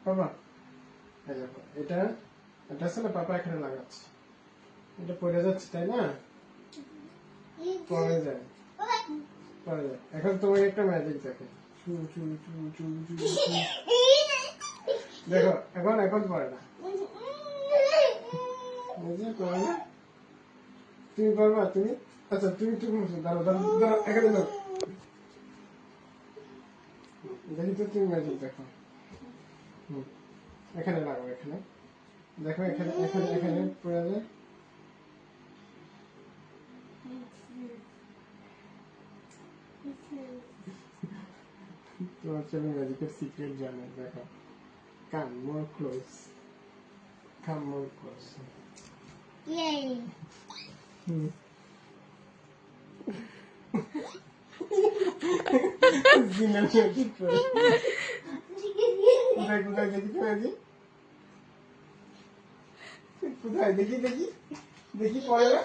বাবা এই দেখো এটা এটা আসলে পাপা এখানে লাগাচ্ছে, এটা পড়ে যাচ্ছে তাই না, পড়ে যায় পড়ে যায়। এখন তোমাকে একটা ম্যাজিক দেখে, চু চু চু চু চু চু। দেখো এখন এখন পড়ে না, পড়ে না। তুমি পারবা তুমি? আচ্ছা তুমি তুমি দাঁড়াও দাঁড়াও দাঁড়াও, এখানে দাঁড়াও, দেখি তো তুমি ম্যাজিক দেখো। এখানে লাগাও, এখানে দেখো, এখানে এখানে এখানে পড়ে যায়। তোমার ছেলে ম্যাজিকের সিক্রেট জানে। দেখো, কাম মোর ক্লোজ, কাম মোর ক্লোজ। Yay! জিনা ম্যাজিক করে কোথায় কোথায় দেখি তো ম্যাজিক, কোথায় দেখি দেখি দেখি পড়ে না।